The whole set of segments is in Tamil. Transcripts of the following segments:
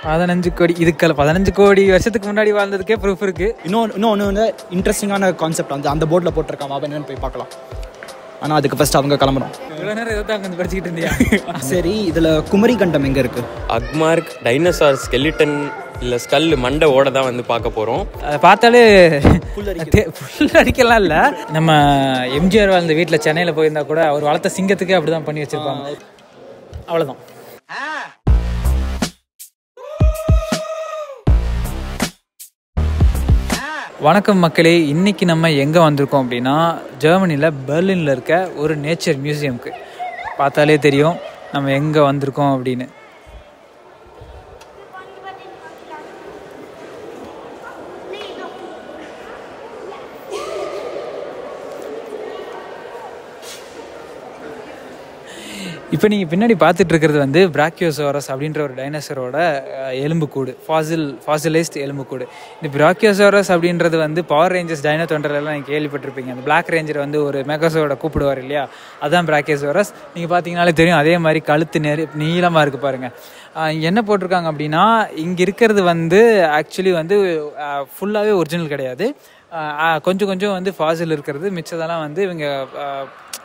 15 கோடி இதுக்கல 15 கோடி வருஷத்துக்கு முன்னாடி வாழ்ந்ததுக்கே ப்ரூஃப் இருக்குது. இன்னொன்று வந்து இன்ட்ரெஸ்டிங்கான கான்செப்ட் வந்து அந்த போர்டில் போட்டிருக்கான். அவன் என்னன்னு போய் பார்க்கலாம். ஆனால் அதுக்கு ஃபஸ்ட் அவங்க கிளம்புறோம். இவ்வளோ நேரம் இதை தான் அங்கே படிச்சுக்கிட்டு இருந்தியா? சரி, இதில் குமரி கண்டம் எங்கே இருக்குது? அக்மார்க் டைனோசார் ஸ்கெலிட்டன் இல்லை ஸ்கல் மண்டை ஓட தான் வந்து பார்க்க போகிறோம். அதை பார்த்தாலே ஃபுல் அடிக்கலாம் இல்லை. நம்ம எம்ஜிஆர் வாழ்ந்த வீட்டில் சென்னையில் போயிருந்தா கூட அவர் வளர்த்த சிங்கத்துக்கே அப்படி தான் பண்ணி வச்சுருப்பாங்க. அவ்வளோதான். வணக்கம் மக்களே, இன்றைக்கி நம்ம எங்கே வந்திருக்கோம் அப்படின்னா ஜெர்மனியில் பெர்லினில் இருக்க ஒரு நேச்சர் மியூசியமுக்கு. பார்த்தாலே தெரியும் நம்ம எங்கே வந்திருக்கோம் அப்படின்னு. இப்போ நீங்கள் பின்னாடி பார்த்துட்டு இருக்கிறது வந்து பிராக்கியோசாரஸ் அப்படின்ற ஒரு டைனோசரோட எலும்புக்கூடு, ஃபாசிலைஸ்ட் எலும்புக்கூடு. இந்த பிராக்கியோசாரஸ் அப்படின்றது வந்து பவர் ரேஞ்சர்ஸ் டைனோ தொண்டரெல்லாம் நீங்கள் கேள்விப்பட்டிருப்பீங்க. அந்த பிளாக் ரேஞ்சர் வந்து ஒரு மெகாசோட கூப்பிடுவார் இல்லையா, அதுதான் பிராக்கியோசாரஸ். நீங்கள் பார்த்தீங்கனாலே தெரியும். அதே மாதிரி கழுத்து நீளமாக இருக்குது பாருங்கள். என்ன போட்டிருக்காங்க அப்படின்னா, இங்கே இருக்கிறது வந்து ஆக்சுவலி வந்து ஃபுல்லாகவே ஒரிஜினல் கிடையாது. கொஞ்சம் கொஞ்சம் வந்து ஃபாசில் இருக்கிறது, மிச்சதெல்லாம் வந்து இவங்க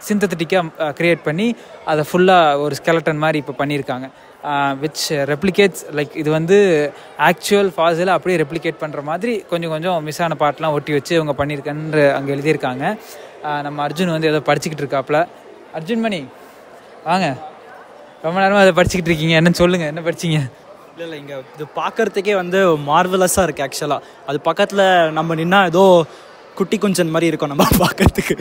சிந்தட்டிக்காக க்ரியேட் பண்ணி அதை ஃபுல்லாக ஒரு ஸ்கெலட்டன் மாதிரி இப்போ பண்ணியிருக்காங்க. விச் ரெப்ளிகேட்ஸ் லைக் இது வந்து ஆக்சுவல் ஃபாசிலை அப்படியே ரெப்ளிகேட் பண்ணுற மாதிரி கொஞ்சம் கொஞ்சம் மிஸ் ஆன பார்ட்லாம் ஒட்டி வச்சு இவங்க பண்ணியிருக்கேன்னு அங்கே எழுதியிருக்காங்க. நம்ம அர்ஜுன் வந்து ஏதோ படிச்சுக்கிட்டு இருக்காப்புல. அர்ஜுன் மணி வாங்க, ரொம்ப நேரமாக அதை படிச்சுக்கிட்டு இருக்கீங்க, என்னன்னு சொல்லுங்கள், என்ன படிச்சிங்க? இல்லை இங்கே இது பார்க்குறதுக்கே வந்து மார்வலஸாக இருக்குது. ஆக்சுவலாக அது பக்கத்தில் நம்ம நின்னா ஏதோ குட்டி குஞ்சன் மாதிரி இருக்கும் நம்ம பார்க்குறதுக்கு.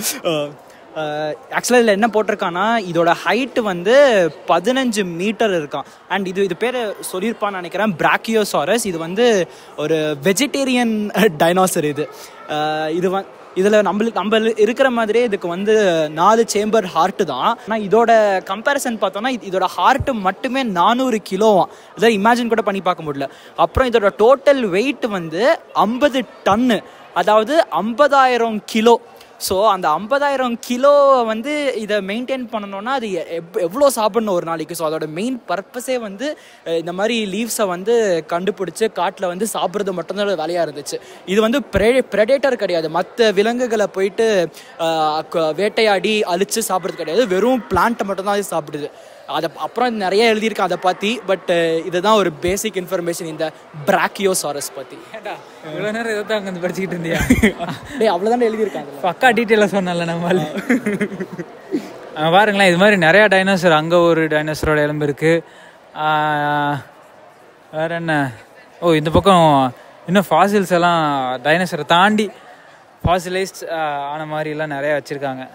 ஆக்சுவலாக இதில் என்ன போட்டிருக்கான்னா, இதோட ஹைட்டு வந்து 15 மீட்டர் இருக்கான். அண்ட் இது பேர் சொல்லியிருப்பான்னு நினைக்கிறேன், பிராக்கியோசாரஸ். இது வந்து ஒரு வெஜிடேரியன் டைனோசர். இதில் நம்ம இருக்கிற மாதிரியே இதுக்கு வந்து 4 சேம்பர் ஹார்ட்டு தான். ஆனால் இதோட கம்பேரிசன் பார்த்தோன்னா இதோட ஹார்ட்டு மட்டுமே 400 கிலோவாம். இதை இமேஜின் கூட பண்ணி பார்க்க முடியல. அப்புறம் இதோட டோட்டல் வெயிட் வந்து 50 டன்னு, அதாவது 50,000 கிலோ. ஸோ அந்த 50,000 கிலோ வந்து இதை மெயின்டைன் பண்ணணும்னா அது எவ்வளோ சாப்பிடணும் ஒரு நாளைக்கு. ஸோ அதோட மெயின் பர்பஸே வந்து இந்த மாதிரி லீவ்ஸை வந்து கண்டுபிடிச்சி காட்டில் வந்து சாப்பிட்றது மட்டும்தான் வேலையாக இருந்துச்சு. இது வந்து ப்ரெடேட்டர் கிடையாது, மற்ற விலங்குகளை போயிட்டு வேட்டையாடி அழித்து சாப்பிட்றது கிடையாது, வெறும் பிளான்ட்டை மட்டும்தான் அது சாப்பிடுது. அதை அப்புறம் நிறைய எழுதியிருக்கேன் அதை பற்றி. பட் இதுதான் ஒரு பேசிக் இன்ஃபர்மேஷன் இந்த பிராக்கியோசாரஸ் பற்றி. இவ்வளோ நேரம் இதை தான் அங்கே படிச்சுக்கிட்டு இருந்தியா? அவ்வளோதான் எழுதியிருக்காங்க, பக்கா டீட்டெயிலாக சொன்னல நம்மளால. பாருங்களேன், இது மாதிரி நிறையா டைனோசர், அங்கே ஒரு டைனோசரோட எலும்பு இருக்குது. வேறு என்ன, இந்த பக்கம் இன்னும் ஃபாசில்ஸ் எல்லாம் டைனோசரை தாண்டி ஃபாசிலைஸ்ட் ஆன மாதிரிலாம் நிறையா வச்சுருக்காங்க.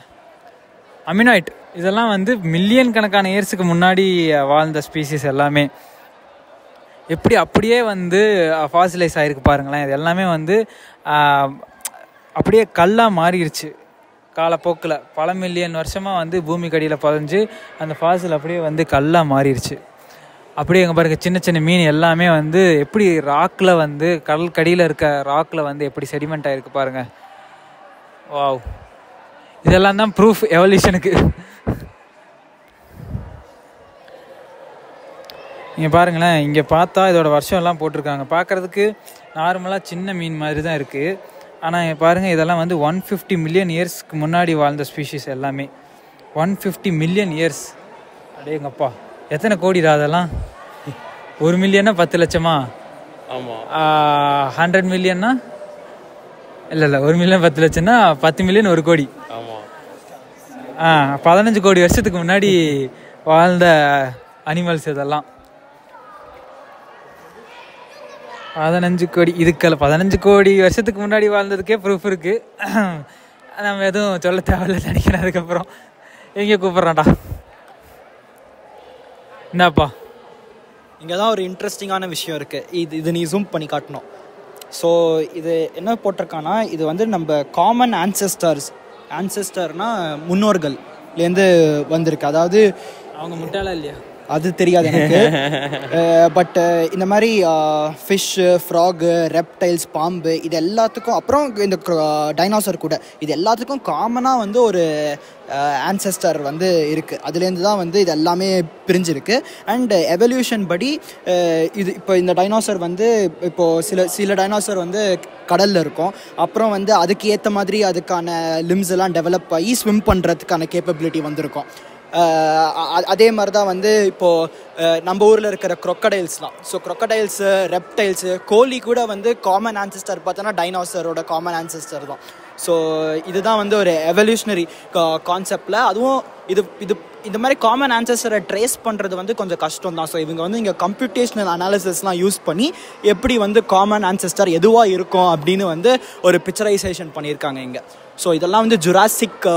அமினாய்ட் இதெல்லாம் வந்து மில்லியன் கணக்கான இயர்ஸுக்கு முன்னாடி வாழ்ந்த ஸ்பீசிஸ் எல்லாமே எப்படி அப்படியே வந்து ஃபாசிலைஸ் ஆகிருக்கு பாருங்களேன். இது எல்லாமே வந்து அப்படியே கல்லாக மாறிடுச்சு காலப்போக்கில். பல மில்லியன் வருஷமாக வந்து பூமிக்கு அடியில் புதைஞ்சு அந்த ஃபாசில் அப்படியே வந்து கல்லாக மாறிடுச்சு. அப்படியே எங்கே பாருங்கள், சின்ன சின்ன மீன் எல்லாமே வந்து எப்படி ராக்கில் வந்து கடல் கடியில் இருக்க ராக்கில் வந்து எப்படி செடிமெண்ட் ஆகிருக்கு பாருங்கள். வாவ், இதெல்லாம் தான் ப்ரூஃப் எவல்யூஷனுக்கு. இங்கே பாருங்களேன், இங்கே பார்த்தா இதோட வருஷம் எல்லாம் போட்டிருக்காங்க. பார்க்குறதுக்கு நார்மலாக சின்ன மீன் மாதிரி தான் இருக்குது. ஆனால் பாருங்கள், இதெல்லாம் வந்து 150 மில்லியன் இயர்ஸ்க்கு முன்னாடி வாழ்ந்த ஸ்பீஷீஸ் எல்லாமே. 150 மில்லியன் இயர்ஸ், அடேங்கப்பா, எத்தனை கோடிடா அதெல்லாம்? 1 மில்லியன்னா 10 லட்சமா? ஆமாம். 100 மில்லியன்னா இல்லை 1 மில்லியன் 10 லட்சம்னா 10 மில்லியன் 1 கோடி. 15 கோடி வருஷத்துக்கு முன்னாடி வாழ்ந்த அனிமல்ஸ் இதெல்லாம். 15 கோடி இதுக்கல 15 கோடி வருஷத்துக்கு முன்னாடி வாழ்ந்ததுக்கே ப்ரூஃப் இருக்குது. நம்ம எதுவும் சொல்ல தேவையில்லை நினைக்கிறேன். அதுக்கப்புறம் எங்கே கூப்பிட்றான்டா, என்னப்பா? இங்கே தான் ஒரு இன்ட்ரெஸ்டிங்கான விஷயம் இருக்குது. இது நீ ஜூம் பண்ணி காட்டணும். ஸோ இது என்ன போட்டிருக்கான்னா, இது வந்து நம்ம காமன் ஆன்செஸ்டர்னா முன்னோர்கள்லேருந்து வந்திருக்கு. அதாவது அவங்க முட்டாளா இல்லையா? அது தெரியாது எனக்கு. பட் இந்த மாதிரி ஃபிஷ்ஷு, ஃப்ராகு, ரெப்டைல்ஸ், பாம்பு, இது எல்லாத்துக்கும் அப்புறம் இந்த டைனோசர் கூட இது எல்லாத்துக்கும் காமனாக வந்து ஒரு ஆன்செஸ்டர் வந்து இருக்குது. அதுலேருந்து தான் வந்து இது எல்லாமே பிரிஞ்சிருக்கு. அண்ட் எவல்யூஷன் படி இது இப்போ இந்த டைனோசர் வந்து இப்போது சில டைனோசர் வந்து கடலில் இருக்கும். அப்புறம் வந்து அதுக்கு ஏற்ற மாதிரி அதுக்கான லிம்ஸ் எல்லாம் டெவலப் ஆகி ஸ்விம் பண்ணுறதுக்கான கேப்பபிலிட்டி வந்திருக்கும். அதே மாதிரி தான் வந்து இப்போது நம்ம ஊரில் இருக்கிற க்ரொக்கடைல்ஸ்லாம். ஸோ க்ரொக்கடைல்ஸு, ரெப்டைல்ஸு, கோழி கூட வந்து காமன் ஆன்செஸ்டர் பார்த்தோன்னா டைனோசரோட காமன் ஆன்செஸ்டர் தான். ஸோ இதுதான் வந்து ஒரு எவல்யூஷனரி கான்செப்டில். அதுவும் இது இந்த மாதிரி காமன் ஆன்செஸ்டரை ட்ரேஸ் பண்ணுறது வந்து கொஞ்சம் கஷ்டம் தான். ஸோ இவங்க வந்து இங்கே கம்ப்யூட்டேஷனல் அனாலிசிஸ்லாம் யூஸ் பண்ணி எப்படி வந்து காமன் ஆன்செஸ்டர் எதுவாக இருக்கும் அப்படின்னு வந்து ஒரு பிக்சரைசேஷன் பண்ணியிருக்காங்க இங்கே. ஸோ இதெல்லாம் வந்து ஜுராசிக்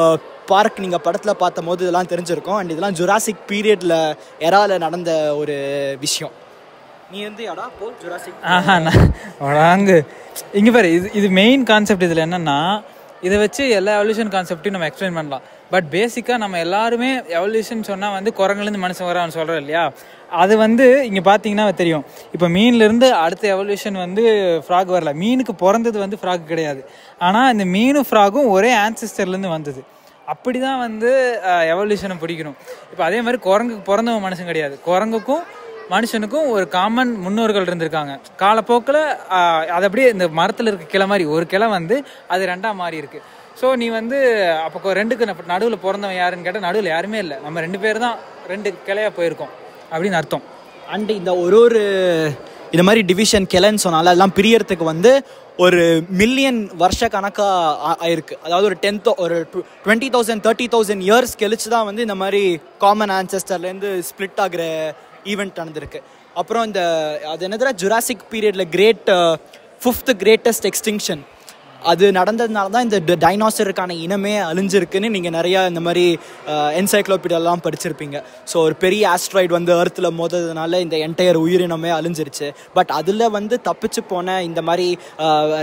பார்க் நீங்கள் படத்தில் பார்த்த போது இதெல்லாம் தெரிஞ்சிருக்கும். அண்ட் இதெல்லாம் ஜுராசிக் பீரியடில் எராவில் நடந்த ஒரு விஷயம். நீ வந்து எடா போ ஜுராசிக் வராங்க இங்கே பாரு. இது மெயின் கான்செப்ட். இதில் என்னென்னா இதை வச்சு எல்லா எவல்யூஷன் கான்செப்டையும் நம்ம எக்ஸ்பிளைன் பண்ணலாம். பட் பேசிக்காக நம்ம எல்லாருமே எவல்யூஷன் சொன்னால் வந்து குரங்குலேருந்து மனுஷன் வரான்னு சொல்கிறோம் இல்லையா? அது வந்து இங்கே பார்த்தீங்கன்னா தெரியும். இப்போ மீன்லேருந்து அடுத்த எவல்யூஷன் வந்து ஃப்ராக் வரல. மீனுக்கு பிறந்தது வந்து ஃப்ராக் கிடையாது. ஆனால் இந்த மீனும் ஃப்ராகும் ஒரே ஆன்செஸ்டர்லேருந்து வந்தது. அப்படி தான் வந்து எவல்யூஷனை பிடிக்கணும். இப்போ அதே மாதிரி குரங்குக்கு பிறந்தவன் மனுஷன் கிடையாது. குரங்குக்கும் மனுஷனுக்கும் ஒரு காமன் முன்னோர்கள் இருந்திருக்காங்க. காலப்போக்கில் அது அப்படியே இந்த மரத்தில் இருக்க கிளை மாதிரி ஒரு கிளை வந்து அது ரெண்டாக மாறி இருக்கு. ஸோ நீ வந்து அப்போ ரெண்டுக்கு நடுவில் பிறந்தவன் யாருன்னு கேட்டால் நடுவில் யாருமே இல்லை. நம்ம 2 பேர் தான் 2 கிளையாக போயிருக்கோம் அப்படின்னு அர்த்தம். அண்ட் இந்த ஒரு இந்த மாதிரி டிவிஷன் கிளைன்னு சொன்னால எல்லாம் பிரியறதுக்கு வந்து ஒரு மில்லியன் வருஷ கணக்காக ஆயிருக்கு. அதாவது ஒரு 20,000 30,000 இயர்ஸ் கழிச்சு தான் வந்து இந்த மாதிரி காமன் ஆன்செஸ்டர்லேருந்து ஸ்பிளிட் ஆகிற ஈவெண்ட் நடந்திருக்கு. அப்புறம் அது என்னதுல ஜுராசிக் பீரியடில் 5th கிரேட்டஸ்ட் எக்ஸ்டிங்ஷன் அது நடந்ததுனால தான் இந்த டைனோசருக்கான இனமே அழிஞ்சிருக்குன்னு நீங்கள் நிறையா இந்த மாதிரி என்சைக்ளோபீடியாலாம் படிச்சிருப்பீங்க. ஸோ ஒரு பெரிய ஆஸ்ட்ராய்டு வந்து எர்த்தில் மோததுனால இந்த என்டையர் உயிரினமே அழிஞ்சிருச்சு. பட் அதில் வந்து தப்பிச்சு போன இந்த மாதிரி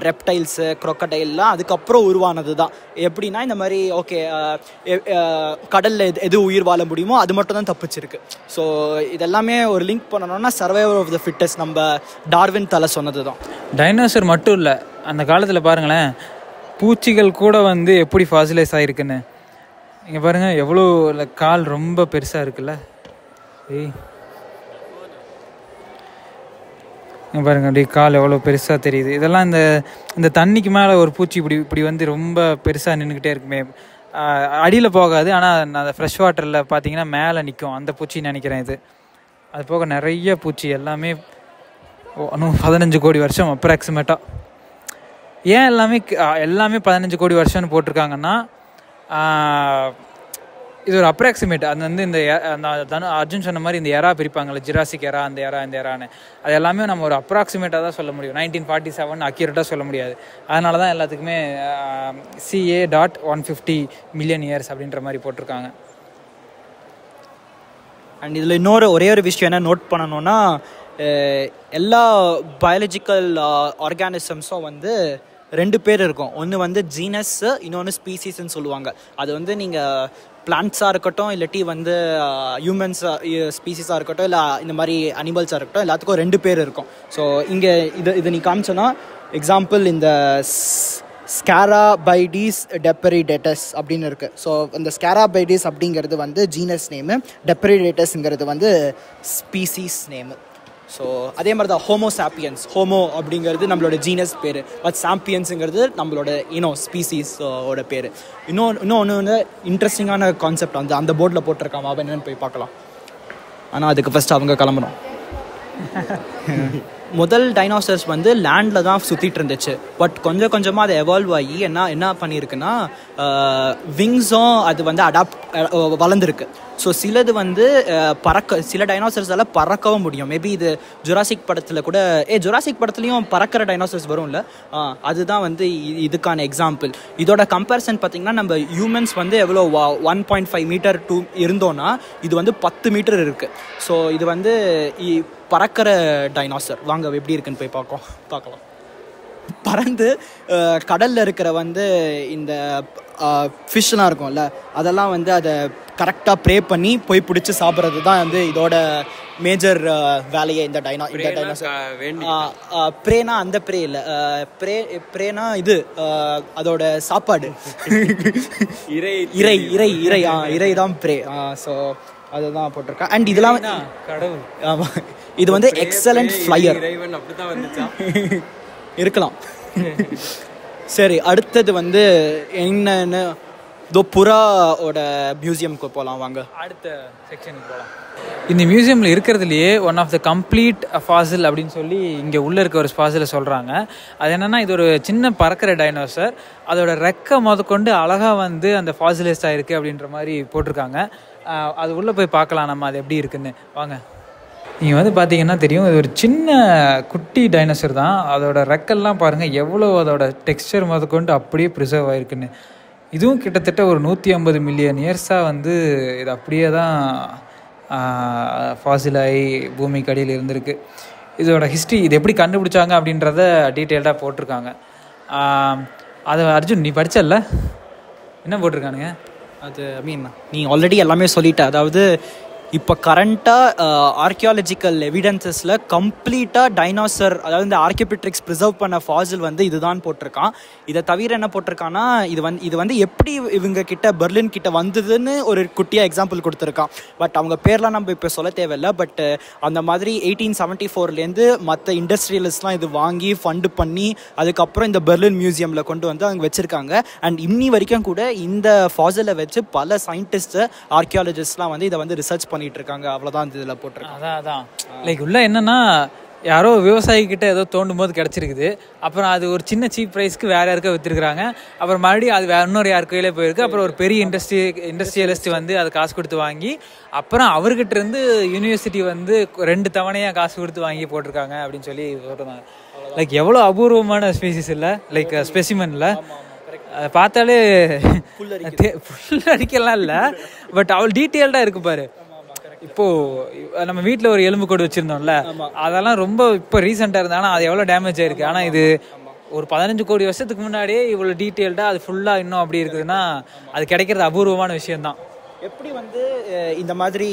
ரெப்டைல்ஸு, க்ரொக்கடைல்லாம் அதுக்கப்புறம் உருவானது தான். எப்படின்னா இந்த மாதிரி ஓகே கடலில் எது உயிர் வாழ முடியுமோ அது மட்டும் தான் தப்பிச்சிருக்கு. ஸோ இதெல்லாமே ஒரு லிங்க் பண்ணணும்னா சர்வைவர் ஆஃப் த ஃபிட்டஸ்ட் நம்ம டார்வின் தலை சொன்னது தான். டைனோசர் மட்டும் இல்லை, அந்த காலத்தில் பாருங்களேன் பூச்சிகள் கூட வந்து எப்படி ஃபாசிலைஸ் ஆகிருக்குன்னு. இங்கே பாருங்கள் எவ்வளோ கால் ரொம்ப பெருசாக இருக்குல்ல. இங்கே பாருங்கள் அப்படியே கால் எவ்வளோ பெருசாக தெரியுது. இதெல்லாம் இந்த தண்ணிக்கு மேலே ஒரு பூச்சி இப்படி வந்து ரொம்ப பெருசாக நின்றுக்கிட்டே இருக்குமே. அடியில் போகாது, ஆனால் அந்த ஃப்ரெஷ் வாட்டரில் பார்த்தீங்கன்னா மேலே நிற்கும். அந்த பூச்சின்னு நினைக்கிறேன் இது. அது போக நிறைய பூச்சி எல்லாமே 15 கோடி வருஷம் அப்ராக்சிமேட்டாக. ஏன் எல்லாமே 15 கோடி வருஷம்னு போட்டிருக்காங்கன்னா இது ஒரு அப்ராக்சிமேட். அது வந்து இந்த அர்ஜுன் சொன்ன மாதிரி இந்த எரா பிரிப்பாங்கள்ல, ஜுராசிக் எரா, அந்த எரான்னு அது எல்லாமே நம்ம ஒரு அப்ராக்சிமேட்டாக தான் சொல்ல முடியும். 1947 அக்யூரேட்டாக சொல்ல முடியாது. அதனால தான் எல்லாத்துக்குமே CA.150 மில்லியன் இயர்ஸ் அப்படின்ற மாதிரி போட்டிருக்காங்க. அண்ட் இதில் ஒரே ஒரு விஷயம் என்ன நோட் பண்ணணும்னா, எல்லா பயாலஜிக்கல் ஆர்கானிசம்ஸும் வந்து 2 பேர் இருக்கும். ஒன்று வந்து ஜீனஸ், இன்னொன்று ஸ்பீசிஸ்ன்னு சொல்லுவாங்க. அது வந்து நீங்கள் பிளான்ட்ஸாக இருக்கட்டும், இல்லாட்டி வந்து ஹியூமன்ஸ் ஸ்பீசிஸாக இருக்கட்டும், இல்லை இந்த மாதிரி அனிமல்ஸாக இருக்கட்டும், எல்லாத்துக்கும் 2 பேர் இருக்கும். ஸோ இங்கே இதை நீ காமிச்சோன்னா எக்ஸாம்பிள் இந்த ஸ்கேராபைடிஸ் டெப்பரிடேட்டஸ் அப்படின்னு இருக்குது. ஸோ இந்த ஸ்கேராபைடிஸ் அப்படிங்கிறது வந்து ஜீனஸ் நேமு, டெப்பரிடேட்டஸ்ங்கிறது வந்து ஸ்பீசிஸ் நேமு. ஸோ அதே மாதிரி தான் ஹோமோசாப்பியன்ஸ், ஹோமோ அப்படிங்கிறது நம்மளோட ஜீனஸ் பேர், பட் சாம்பியன்ஸுங்கிறது நம்மளோட ஸ்பீசிஸோட பேர். இன்னொன்று வந்து இன்ட்ரெஸ்டிங்கான கான்செப்ட் வந்து அந்த போர்டில் போட்டிருக்காம அவன் என்னென்னு போய் பார்க்கலாம். ஆனால் அதுக்கு ஃபஸ்ட்டு அவங்க கிளம்பணும். முதல் டைனோசர்ஸ் வந்து லேண்டில் தான் சுற்றிட்டு இருந்துச்சு. பட் கொஞ்சம் கொஞ்சமாக அதை எவால்வ் ஆகி என்ன பண்ணியிருக்குன்னா விங்ஸும் அது வந்து வளர்ந்துருக்கு. ஸோ சிலது வந்து சில டைனோசர்ஸால் பறக்கவும் முடியும். மேபி இது ஜுராசிக் படத்தில் கூட ஜுராசிக் படத்துலையும் பறக்கிற டைனோசர்ஸ் வரும் இல்லை, அதுதான் வந்து இதுக்கான எக்ஸாம்பிள். இதோட கம்பேரிசன் பார்த்திங்கன்னா நம்ம ஹியூமன்ஸ் வந்து எவ்வளோ 1.5 மீட்டர் இருந்தோன்னா இது வந்து 10 மீட்டர் இருக்குது. ஸோ இது வந்து பறக்கிற டைனோசர். வாங்க எப்படி இருக்குன்னு போய் பார்க்கலாம். பறந்து கடலில் இருக்கிற வந்து இந்த ஃபிஷ்லாம் இருக்கும்ல அதெல்லாம் வந்து அதை கரெக்டாக ப்ரே பண்ணி போய் பிடிச்சி சாப்பிட்றது தான் வந்து இதோட மேஜர் வேலையே இந்த டைனோசர். ப்ரேனா அந்த ப்ரே இல்லை, ப்ரேனா இது அதோட சாப்பாடு இறை தான் ப்ரே. ஸோ அதுதான் போட்டிருக்கேன். அண்ட் இதெல்லாம் கடவுள். ஆமாம், இது வந்து எக்ஸலண்ட் ஃப்ளையர் இருக்கலாம். சரி, அடுத்தது வந்து என்னன்னு இதோ புறாவோட மியூசியம்க்கு போகலாம் வாங்க. அடுத்த செக்ஷனுக்கு போகலாம். இந்த மியூசியமில் இருக்கிறதுலையே one of the complete fossil அப்படின்னு சொல்லி இங்கே உள்ளே இருக்க ஒரு ஃபாசிலை சொல்கிறாங்க. அது என்னென்னா இது ஒரு சின்ன பறக்கிற டைனோசர். அதோட ரெக்கை முதற்கொண்டு அழகாக வந்து அந்த ஃபாசிலைஸ்ட் ஆகிருக்கு அப்படின்ற மாதிரி போட்டிருக்காங்க. அது உள்ளே போய் பார்க்கலாம் நம்ம அது எப்படி இருக்குன்னு வாங்க. நீங்கள் வந்து பார்த்தீங்கன்னா தெரியும், இது ஒரு சின்ன குட்டி டைனோசர் தான். அதோட ரெக்கெல்லாம் பாருங்கள் எவ்வளோ அதோட டெக்ஸ்டர் முதற்கொண்டு அப்படியே ப்ரிசர்வ் ஆகிருக்குன்னு. இதுவும் கிட்டத்தட்ட ஒரு 150 மில்லியன் இயர்ஸாக வந்து இது அப்படியே தான் ஃபாசிலாகி பூமிக்கு அடியில் இருந்திருக்கு. இதோட ஹிஸ்ட்ரி இது எப்படி கண்டுபிடிச்சாங்க அப்படின்றத டீட்டெயில்டாக போட்டிருக்காங்க. அதை அர்ஜுன் நீ படிச்சல்ல, என்ன போட்டிருக்கானுங்க அது? நீ ஆல்ரெடி எல்லாமே சொல்லிட்ட. அதாவது இப்போ கரண்ட்டாக ஆர்கியாலஜிக்கல் எவிடன்சஸில் கம்ப்ளீட்டாக டைனோசர், அதாவது இந்த ஆர்கியோபிட்ரிக்ஸ் ப்ரிசர்வ் பண்ண ஃபாசில் வந்து இதுதான் போட்டிருக்கான். இதை தவிர என்ன போட்டிருக்கான்னா இது வந்து எப்படி இவங்க கிட்ட பெர்லின் கிட்ட வந்ததுன்னு ஒரு குட்டியாக எக்ஸாம்பிள் கொடுத்துருக்கான். பட் அவங்க பேர்லாம் நம்ம இப்போ சொல்ல தேவையில்லை. பட் அந்த மாதிரி 1874 மற்ற இண்டஸ்ட்ரியலிஸ்ட்லாம் இது வாங்கி ஃபண்டு பண்ணி அதுக்கப்புறம் இந்த பெர்லின் மியூசியமில் கொண்டு வந்து அவங்க வச்சுருக்காங்க. அண்ட் இன்னி வரைக்கும் கூட இந்த ஃபாசிலை வச்சு பல சயின்டிஸ்ட்டு ஆர்கியாலஜிஸ்ட்லாம் வந்து இதை வந்து ரிசர்ச் பண்ணிட்டு இருக்காங்க. அவ்வளவுதான் இதில் போட்டிருக்காங்க. அதான் லைக் உள்ள என்னன்னா யாரோ விவசாயி கிட்ட ஏதோ தோண்டும் போது கிடைச்சிருக்குது. அப்புறம் அது ஒரு சின்ன சீப் ப்ரைஸ்க்கு வேற யாருக்கோ வித்துருக்காங்க. அப்புறம் மறுபடியும் அது வேற இன்னொரு யார் கையிலே போயிருக்கு. அப்புறம் ஒரு பெரிய இண்டஸ்ட்ரியலிஸ்ட் வந்து அது காசு கொடுத்து வாங்கி அப்புறம் அவர்கிட்ட இருந்து யூனிவர்சிட்டி வந்து 2 தவணையாக காசு கொடுத்து வாங்கி போட்டிருக்காங்க அப்படின்னு சொல்லி சொல்றாங்க. லைக் எவ்வளோ அபூர்வமான ஸ்பீசிஸ் இல்லை, லைக் ஸ்பெசிமன்ல அதை பார்த்தாலே ஃபுல் அடிக்கலாம் இல்லை, பட் அவள் டீட்டெயில்டாக இருக்கு பாரு. இப்போ நம்ம வீட்டில் ஒரு எலும்பு கூடு வச்சிருந்தோம்ல, அதெல்லாம் ரொம்ப இப்போ ரீசெண்டாக இருந்தாங்கன்னா அது எவ்வளோ டேமேஜ் ஆயிருக்கு. ஆனால் இது ஒரு 15 கோடி வருஷத்துக்கு முன்னாடியே இவ்வளோ டீட்டெயில்டாக அது ஃபுல்லாக இன்னும் அப்படி இருக்குதுன்னா அது கிடைக்கிறது அபூர்வமான விஷயம்தான். எப்படி வந்து இந்த மாதிரி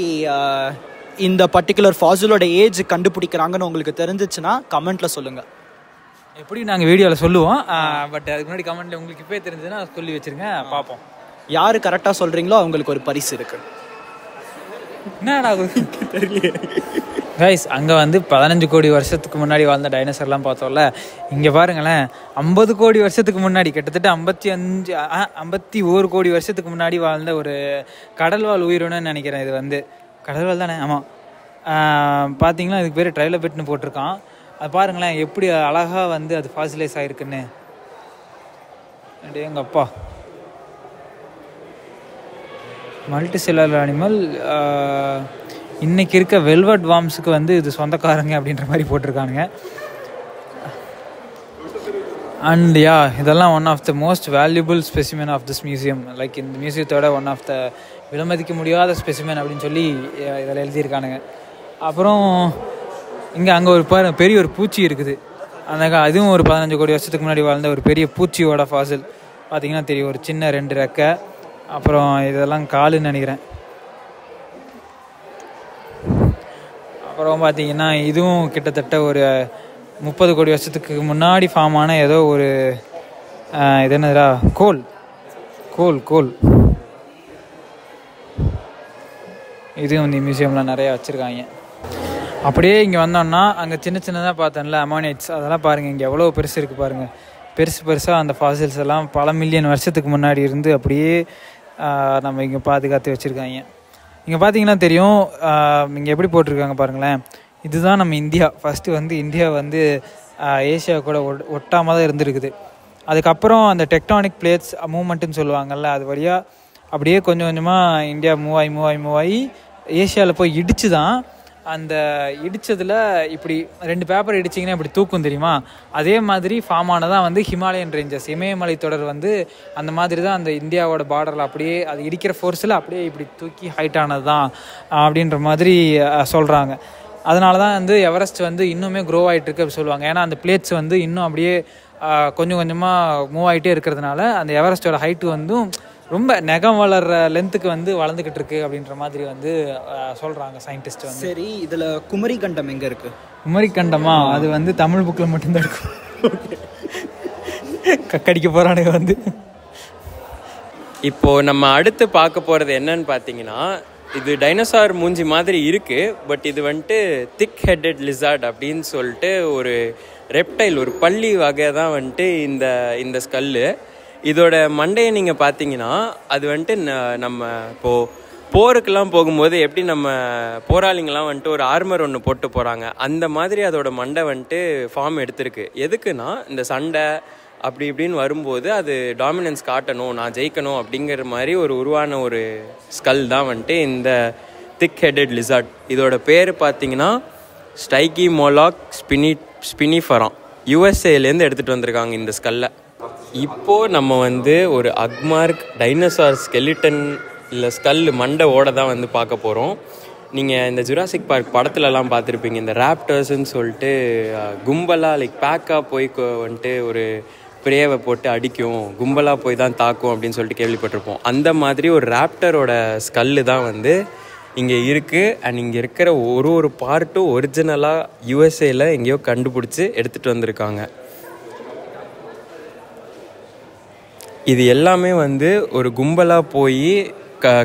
இந்த பர்டிகுலர் ஃபாசிலோட ஏஜ் கண்டுபிடிக்கிறாங்கன்னு உங்களுக்கு தெரிஞ்சிச்சுன்னா கமெண்ட்ல சொல்லுங்க. எப்படி நாங்கள் வீடியோவில் சொல்லுவோம், பட் அதுக்கு முன்னாடி கமெண்ட்ல உங்களுக்கு இப்போ தெரிஞ்சதுன்னா சொல்லி வச்சிருங்க, பார்ப்போம். யாரு கரெக்டாக சொல்றீங்களோ அவங்களுக்கு ஒரு பரிசு இருக்கு. என்னடா தெரியல கைஸ், அங்கே வந்து 15 கோடி வருஷத்துக்கு முன்னாடி வாழ்ந்த டைனோசர்லாம் பார்த்தோம்ல, இங்கே பாருங்களேன் 50 கோடி வருஷத்துக்கு முன்னாடி, கிட்டத்தட்ட 51 கோடி வருஷத்துக்கு முன்னாடி வாழ்ந்த ஒரு கடல்வாழ் உயிரினம்னு நினைக்கிறேன். இது வந்து கடல்வாழ் தானே? ஆமாம். பார்த்தீங்கன்னா இதுக்கு பேர் ட்ரைலோபிட்னு போட்டிருக்கான். அது பாருங்களேன் எப்படி அழகாக வந்து அது ஃபாசிலைஸ் ஆகிருக்குன்னு. எங்கள் அப்பா மல்டி செல்லுலர் அனிமல். இன்னைக்கு இருக்க வெல்வெட் வார்ம்ஸுக்கு வந்து இது சொந்தக்காரங்க அப்படின்ற மாதிரி போட்டிருக்கானுங்க. அண்ட் இதெல்லாம் one of the most valuable specimen of this museum. Like இந்த மியூசியத்தோட ஒன் ஆஃப் த விலமதிக்க முடியாத ஸ்பெசிமென் அப்படின்னு சொல்லி இதில் எழுதியிருக்கானுங்க. அப்புறம் அங்கே ஒரு பெரிய ஒரு பூச்சி இருக்குது. அதுவும் ஒரு 15 கோடி வருஷத்துக்கு முன்னாடி வாழ்ந்த ஒரு பெரிய பூச்சியோட ஃபாசில் பார்த்தீங்கன்னா தெரியும். ஒரு சின்ன 2 ரெக்கை, அப்புறம் இதெல்லாம் காலுன்னு நினைக்கிறேன். அப்புறம் பார்த்தீங்கன்னா இதுவும் கிட்டத்தட்ட ஒரு 30 கோடி வருஷத்துக்கு முன்னாடி ஃபார்ம் ஆன ஏதோ ஒரு இது என்னதுடா, கோல். இதுவும் இந்த மியூசியமில் நிறையா வச்சுருக்காங்க. அப்படியே இங்கே வந்தோம்னா அங்கே சின்னதாக பார்த்தோம்ல அமானைட்ஸ், அதெல்லாம் பாருங்கள் இங்கே எவ்வளோ பெருசு இருக்குது பாருங்கள். பெருசாக அந்த ஃபாசில்ஸ் எல்லாம் பல மில்லியன் வருஷத்துக்கு முன்னாடி இருந்து அப்படியே நம்ம இங்கே பாதுகாத்து வச்சுருக்காங்க. இங்கே பார்த்தீங்கன்னா தெரியும், இங்கே எப்படி போட்டிருக்காங்க பாருங்களேன். இதுதான் நம்ம இந்தியா. ஃபஸ்ட்டு வந்து இந்தியா வந்து ஏஷியா கூட ஒட்டாமல் தான் இருந்துருக்குது. அதுக்கப்புறம் அந்த டெக்டானிக் பிளேட்ஸ் மூமெண்ட்டுன்னு சொல்லுவாங்கள்ல, அது வழியாக அப்படியே கொஞ்சம் கொஞ்சமாக இந்தியா மூவ் ஆகி ஏஷியாவில் போய் இடிச்சு தான் அந்த இடித்ததில் இப்படி 2 பேப்பர் இடிச்சிங்கன்னா இப்படி தூக்கும் தெரியுமா, அதே மாதிரி ஃபார்ம் ஆனதான் வந்து ஹிமாலயன் ரேஞ்சஸ், இமயமலை தொடர் வந்து அந்த மாதிரி தான் அந்த இந்தியாவோட பார்டரில் அப்படியே அது இடிக்கிற ஃபோர்ஸில் அப்படியே இப்படி தூக்கி ஹைட் ஆனது தான் அப்படின்ற மாதிரி சொல்கிறாங்க. அதனால தான் வந்து எவரெஸ்ட் வந்து இன்னுமே க்ரோ ஆகிட்டு இருக்கு அப்படி சொல்லுவாங்க. ஏன்னா அந்த பிளேட்ஸ் வந்து இன்னும் அப்படியே கொஞ்சம் கொஞ்சமாக மூவ் ஆகிட்டே இருக்கிறதுனால அந்த எவரெஸ்ட்டோட ஹைட்டு வந்து ரொம்ப நெகம் வளர்கிற லென்த்துக்கு வந்து வளர்ந்துக்கிட்டு இருக்கு அப்படின்ற மாதிரி வந்து சொல்கிறாங்க சயின்டிஸ்ட் வந்து. சரி, இதில் குமரி கண்டம் எங்கே இருக்குது? குமரி கண்டமா? அது வந்து தமிழ் புக்கில் மட்டும்தான் இருக்கும். கக்கடிக்க போகிறானுங்க வந்து. இப்போது நம்ம அடுத்து பார்க்க போகிறது என்னன்னு பார்த்தீங்கன்னா, இது டைனோசார் மூஞ்சி மாதிரி இருக்குது. பட் இது வந்துட்டு திக் ஹெட்டட் லிசார்ட் அப்படின்னு சொல்லிட்டு ஒரு ரெப்டைல், ஒரு பள்ளி வகை தான் வந்துட்டு இந்த ஸ்கல்லு. இதோட மண்டையை நீங்கள் பார்த்தீங்கன்னா அது வந்துட்டு நம்ம இப்போது போருக்கெல்லாம் போகும்போது எப்படி நம்ம போராளிங்கெல்லாம் வந்துட்டு ஒரு ஆர்மர் ஒன்று போட்டு போகிறாங்க, அந்த மாதிரி அதோட மண்டை வந்துட்டு ஃபார்ம் எடுத்திருக்கு. எதுக்குன்னா இந்த சண்டை அப்படி இப்படின்னு வரும்போது அது டாமினன்ஸ் காட்டணும், நான் ஜெயிக்கணும் அப்படிங்கிற மாதிரி உருவான ஒரு ஸ்கல் தான் வந்துட்டு இந்த திக் ஹெட்டட் லிசார்ட். இதோட பேர் பார்த்தீங்கன்னா ஸ்டைகிமோலாக் ஸ்பினிஃபரான். யூஎஸ்ஏலேருந்து எடுத்துகிட்டு வந்திருக்காங்க இந்த ஸ்கல்லை. இப்போது நம்ம வந்து ஒரு அக்மார்க் டைனோசார் ஸ்கெலிட்டன் இல்லை ஸ்கல் மண்டை ஓட தான் வந்து பார்க்க போகிறோம். நீங்கள் இந்த ஜுராசிக் பார்க் படத்துலலாம் பார்த்துருப்பீங்க, இந்த ராப்டர்ஸ்ன்னு சொல்லிட்டு கும்பலாக லைக் பேக்காக போய் வந்துட்டு ஒரு பிரேவை போட்டு அடிக்கும், கும்பலாக போய் தான் தாக்கும் அப்படின்னு சொல்லிட்டு கேள்விப்பட்டிருப்போம். அந்த மாதிரி ஒரு ராப்டரோட ஸ்கல்லு தான் வந்து இங்கே இருக்குது. அண்ட் இங்கே இருக்கிற ஒரு பார்ட்டும் ஒரிஜினலாக யூஎஸ்ஏல எங்கேயோ கண்டுபிடிச்சி எடுத்துகிட்டு வந்திருக்காங்க. இது எல்லாமே வந்து ஒரு கும்பலாக போய்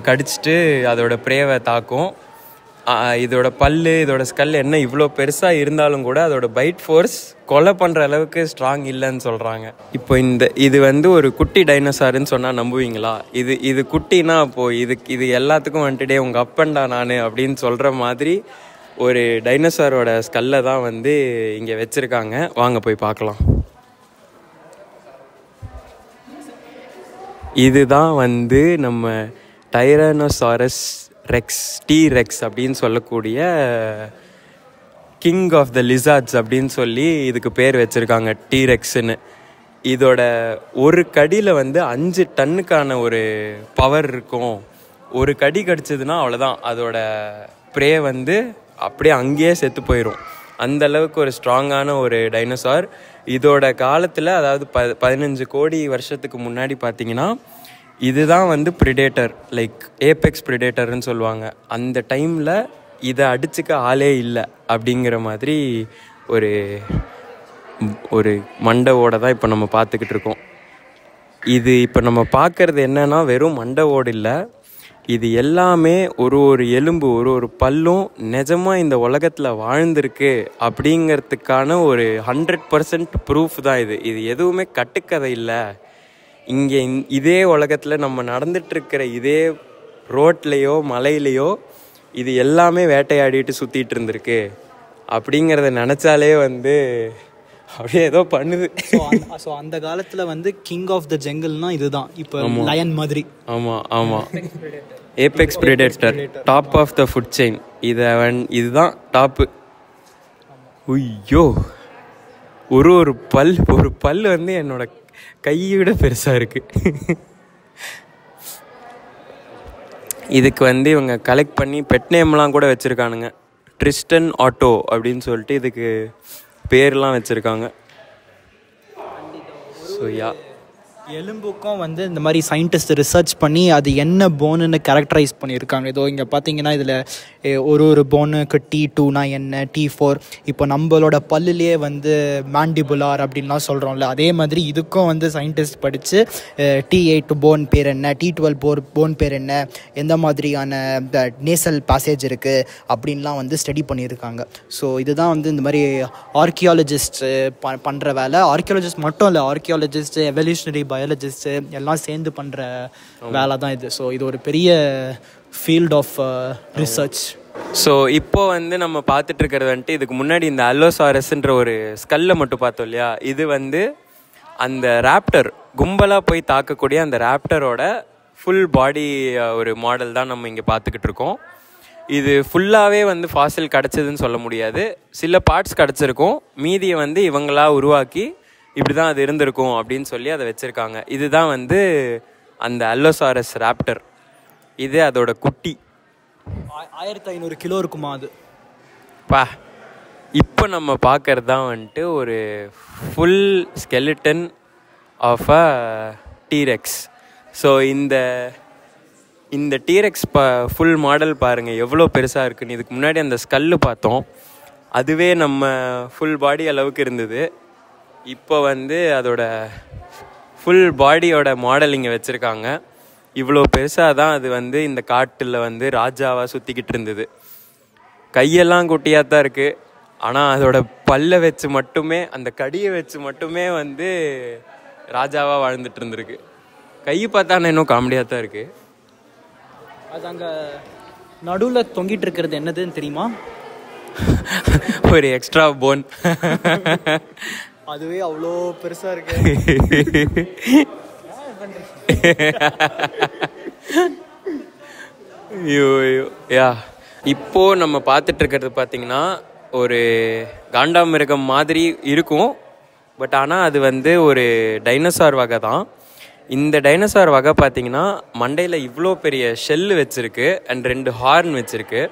கடிச்சிட்டு அதோட பிரேவை தாக்கும். இதோட பல்லு, இதோட ஸ்கல் என்ன இவ்வளோ பெருசாக இருந்தாலும் கூட அதோட பைட் ஃபோர்ஸ் கொலை பண்ணுற அளவுக்கு ஸ்ட்ராங் இல்லைன்னு சொல்கிறாங்க. இப்போ இது வந்து ஒரு குட்டி டைனோசாருன்னு சொன்னால் நம்புவீங்களா? இது குட்டினா அப்போது இது எல்லாத்துக்கும் வந்துட்டே உங்கள் அப்பண்டா நான் அப்படின்னு சொல்கிற மாதிரி ஒரு டைனோசாரோட ஸ்கல்லை தான் வந்து இங்கே வச்சுருக்காங்க. வாங்க போய் பார்க்கலாம். இதுதான் வந்து நம்ம டைரானோசாரஸ் ரெக்ஸ், டீரெக்ஸ் அப்படின்னு சொல்லக்கூடிய கிங் ஆஃப் த லிசார்ட்ஸ் அப்படின்னு சொல்லி இதுக்கு பேர் வச்சுருக்காங்க, டீரெக்ஸ்ன்னு. இதோட ஒரு கடியில் வந்து 5 டன்னுக்கான ஒரு பவர் இருக்கும். ஒரு கடி கடிச்சதுன்னா அவ்வளோதான், அதோட ப்ரே வந்து அப்படியே அங்கேயே செத்து போயிடும். அந்தளவுக்கு ஒரு ஸ்ட்ராங்கான ஒரு டைனோசார். இதோட காலத்தில், அதாவது 15 கோடி வருஷத்துக்கு முன்னாடி பார்த்தீங்கன்னா இதுதான் வந்து ப்ரிடேட்டர், லைக் ஏபெக்ஸ் ப்ரிடேட்டர்னு சொல்லுவாங்க. அந்த டைமில் இதை அடிச்சுக்க ஆளே இல்லை அப்படிங்கிற மாதிரி ஒரு மண்டவோட தான் இப்போ நம்ம பார்த்துக்கிட்டு இருக்கோம். இது இப்போ நம்ம பார்க்குறது என்னன்னா வெறும் மண்டவோடு இல்லை, இது எல்லாமே ஒரு எலும்பு, ஒரு பல்லும் நிஜமாக இந்த உலகத்தில் வாழ்ந்திருக்கு அப்படிங்கிறதுக்கான ஒரு 100% ப்ரூஃப் தான் இது எதுவுமே கட்டுக்கதை இல்லை. இங்கே இதே உலகத்தில் நம்ம நடந்துட்டுருக்கிற இதே ரோட்லேயோ மலையிலையோ இது எல்லாமே வேட்டையாடிட்டு சுற்றிட்டு இருந்திருக்கு அப்படிங்கிறத நினச்சாலே வந்து அப்படியே ஏதோ பண்ணுது. ஸோ அந்த காலத்தில் வந்து கிங் ஆஃப் த ஜங்கிள்னா இதுதான், இப்போ லயன் மாதிரி. ஆமாம் apex predator, top of the food chain. இதுதான் டாப்பு. ஐயோ, ஒரு பல் வந்து என்னோட கையை விட பெருசாக இருக்குது. இதுக்கு வந்து இவங்க கலெக்ட் பண்ணி பெட் நேம்லாம் கூட வச்சுருக்கானுங்க. ட்ரிஸ்டன் ஆட்டோ அப்படின்னு சொல்லிட்டு இதுக்கு பேர்லாம் வச்சுருக்காங்க. ஸோ யா, எலும்புக்கும் வந்து இந்த மாதிரி சயின்டிஸ்ட் ரிசர்ச் பண்ணி அது என்ன போனுன்னு கேரக்டரைஸ் பண்ணியிருக்காங்க. இதோ இங்கே பார்த்தீங்கன்னா இதில் ஒரு போனுக்கு T2னா என்ன, T4, இப்போ நம்மளோட பல்லுலேயே வந்து மேண்டிபுலார் அப்படின்லாம் சொல்கிறோம்ல, அதே மாதிரி இதுக்கும் வந்து சயின்டிஸ்ட் படித்து T8 போன் பேர் என்ன, T12 போன் பேர் என்ன, எந்த மாதிரியான நேசல் பேசேஜ் இருக்குது அப்படின்லாம் வந்து ஸ்டடி பண்ணியிருக்காங்க. ஸோ இதுதான் வந்து இந்த மாதிரி ஆர்கியாலஜிஸ்ட் பண்ணுற வேலை. ஆர்கியாலஜிஸ்ட் மட்டும் இல்லை, ஆர்கியாலஜிஸ்ட், எவல்யூஷனரி பயாலஜிஸ்ட் எல்லாம் சேர்ந்து பண்ணுற வேலை தான் இது. ஸோ இது ஒரு பெரிய ஃபீல்ட் ஆஃப் ரிசர்ச். ஸோ இப்போ வந்து நம்ம பார்த்துட்டு இருக்கிறது வந்துட்டு, இதுக்கு முன்னாடி இந்த அல்லோசாரஸ்ன்ற ஒரு ஸ்கல்லை மட்டும் பார்த்தோம் இல்லையா, இது வந்து அந்த ராப்டர் கும்பலாக போய் தாக்கக்கூடிய அந்த ராப்டரோட ஃபுல் பாடி ஒரு மாடல் தான் நம்ம இங்கே பார்த்துக்கிட்டு இருக்கோம். இது ஃபுல்லாகவே வந்து ஃபாசில் கிடச்சதுன்னு சொல்ல முடியாது, சில பார்ட்ஸ் கிடச்சிருக்கும், மீதியை வந்து இவங்களா உருவாக்கி இப்படி தான் அது இருந்திருக்கும் அப்படின்னு சொல்லி அதை வச்சுருக்காங்க. இதுதான் வந்து அந்த அல்லோசாரஸ் ராப்டர். இது அதோட குட்டி. 1500 கிலோ இருக்குமா அது? பா, இப்போ நம்ம பார்க்கறது தான் வந்துட்டு ஒரு full skeleton of a T rex. So இந்த டீரெக்ஸ் ஃபுல் மாடல் பாருங்கள் எவ்வளோ பெருசாக இருக்குன்னு. இதுக்கு முன்னாடி அந்த ஸ்கல்லு பார்த்தோம், அதுவே நம்ம ஃபுல் பாடி அளவுக்கு இருந்தது. இப்போ வந்து அதோட ஃபுல் பாடியோட மாடல் இங்கே வச்சுருக்காங்க. இவ்வளோ பெருசாக தான் அது வந்து இந்த காட்டில் வந்து ராஜாவாக சுற்றிக்கிட்டு இருந்தது. கையெல்லாம் குட்டியாக தான் இருக்குது, ஆனால் அதோட பல்லை வச்சு மட்டுமே, அந்த கடியை வச்சு மட்டுமே வந்து ராஜாவாக வாழ்ந்துட்டு இருந்திருக்கு. கை பார்த்தா இன்னும் காமெடியாக தான் இருக்குது. அது அங்கே நடுவில் தொங்கிட்டு இருக்கிறது என்னதுன்னு தெரியுமா? ஒரு எக்ஸ்ட்ரா போன். அதுவே அவ்வளோ பெருசாக இருக்கு. யா இப்போ நம்ம பார்த்துட்டு இருக்கிறது பார்த்தீங்கன்னா ஒரு காண்டாமிருகம் மாதிரி இருக்கும். பட் ஆனால் அது வந்து ஒரு டைனோசார் வகை தான். இந்த டைனோசார் வகை பார்த்தீங்கன்னா மண்டையில் இவ்வளோ பெரிய ஷெல்லு வச்சுருக்கு அண்ட் 2 ஹார்ன் வச்சுருக்கு.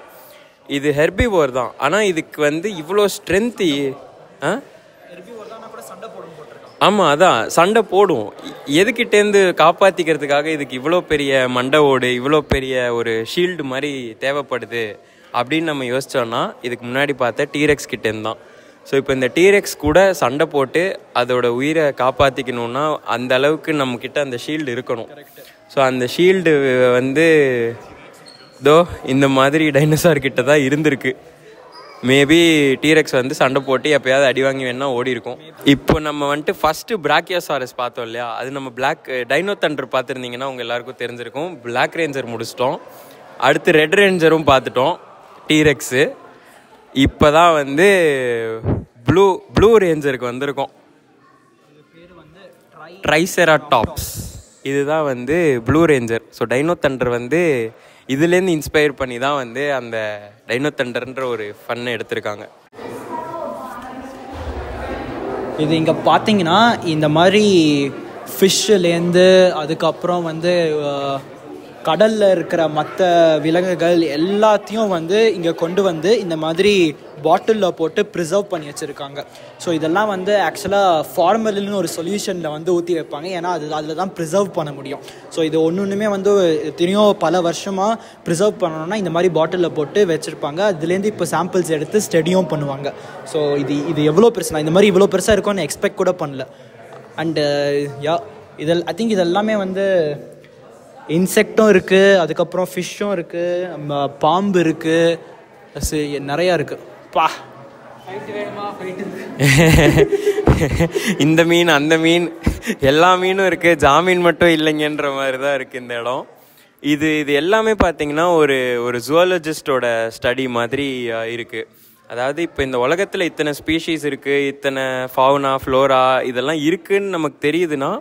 இது ஹெர்பிவோர் தான், ஆனால் இதுக்கு வந்து இவ்வளோ ஸ்ட்ரென்த்து. ஆமாம், அதான் சண்டை போடும். எதுக்கிட்டேருந்து காப்பாற்றிக்கிறதுக்காக இதுக்கு இவ்வளோ பெரிய மண்டை ஓடு, இவ்வளோ பெரிய ஒரு ஷீல்டு மாதிரி தேவைப்படுது அப்படின்னு நம்ம யோசித்தோன்னா இதுக்கு முன்னாடி பார்த்த டீரெக்ஸ் கிட்டேருந்து தான். ஸோ இப்போ இந்த டீரெக்ஸ் கூட சண்டை போட்டு அதோட உயிரை காப்பாற்றிக்கணுன்னா அந்த அளவுக்கு நம்மக்கிட்ட அந்த ஷீல்டு இருக்கணும். ஸோ அந்த ஷீல்டு வந்து இந்த மாதிரி டைனோசார் கிட்ட தான் இருந்திருக்கு. மேபி டீரெக்ஸ் வந்து சண்டை போட்டு எப்போயாவது அடி வாங்கி வேணா ஓடி இருக்கும். இப்போ நம்ம வந்துட்டு ஃபஸ்ட்டு பிராக்கியோசாரஸ் பார்த்தோம் இல்லையா, அது நம்ம பிளாக் டைனோ தண்டர் பார்த்துருந்தீங்கன்னா உங்கள் எல்லாருக்கும் தெரிஞ்சிருக்கும். பிளாக் ரேஞ்சர் முடிச்சிட்டோம், அடுத்து ரெட் ரேஞ்சரும் பார்த்துட்டோம், டீரெக்ஸு. இப்போ தான் வந்து ப்ளூ ரேஞ்சருக்கு வந்திருக்கோம், ட்ரைசெராடாப்ஸ். இதுதான் வந்து blue ranger. So dino Thunder வந்து இதுலேருந்து இன்ஸ்பயர் பண்ணி தான் வந்து அந்த டைனோ தண்டர்ன்ற ஒரு ஃபன்னை எடுத்திருக்காங்க. இது இங்கே பார்த்தீங்கன்னா இந்த மாதிரி ஃபிஷ்ஷுலேருந்து அதுக்கப்புறம் வந்து கடலில் இருக்கிற மற்ற விலங்குகள் எல்லாத்தையும் வந்து இங்கே கொண்டு வந்து இந்த மாதிரி பாட்டிலில் போட்டு ப்ரிசர்வ் பண்ணி வச்சுருக்காங்க. ஸோ இதெல்லாம் வந்து ஆக்சுவலாக ஃபார்மலின்னு ஒரு சொல்யூஷனில் வந்து ஊற்றி வைப்பாங்க, ஏன்னா அதில் தான் ப்ரிசர்வ் பண்ண முடியும். ஸோ இது ஒன்றுமே வந்து எத்தனையோ பல வருஷமாக ப்ரிசர்வ் பண்ணணும்னா இந்த மாதிரி பாட்டிலில் போட்டு வச்சுருப்பாங்க. அதுலேருந்து இப்போ சாம்பிள்ஸ் எடுத்து ஸ்டடியும் பண்ணுவாங்க. ஸோ இது எவ்வளோ பெருசு, நான் இந்த மாதிரி இவ்வளோ பெருசாக இருக்கும்னு எக்ஸ்பெக்ட் கூட பண்ணல. அண்டு ஐ திங்க் இதெல்லாமே வந்து இன்செக்டும் இருக்குது, அதுக்கப்புறம் ஃபிஷ்ஷும் இருக்குது, பாம்பு இருக்குது, நிறையா இருக்குது. பா இந்த மீன் அந்த மீன் எல்லா மீனும் இருக்குது, ஜாமீன் மட்டும் இல்லைங்கன்ற மாதிரி தான் இருக்குது இந்த இடம். இது எல்லாமே பார்த்தீங்கன்னா ஒரு ஜுவாலஜிஸ்டோட ஸ்டடி மாதிரி இருக்குது. அதாவது இப்போ இந்த உலகத்தில் இத்தனை ஸ்பீஷீஸ் இருக்குது, இத்தனை ஃபவுனா ஃப்ளோரா இதெல்லாம் இருக்குதுன்னு நமக்கு தெரியுதுன்னா